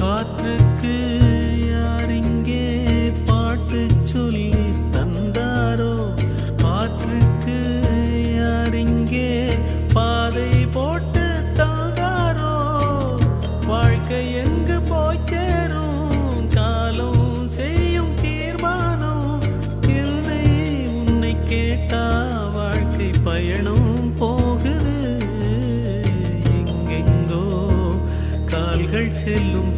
காற்றுக்கு யாரிங்கே பாட்டு சொல்லி தந்தாரோ, காற்றுக்கு யாரிங்கே பாதை போட்டு தந்தாரோ, வாழ்க்கை எங்கு போய் சேரும் காலம் செய்யும் தீர்மானம். என்னை உன்னை கேட்டா வாழ்க்கை பயணம் போகுது, எங்கெங்கோ கால்கள் செல்லும்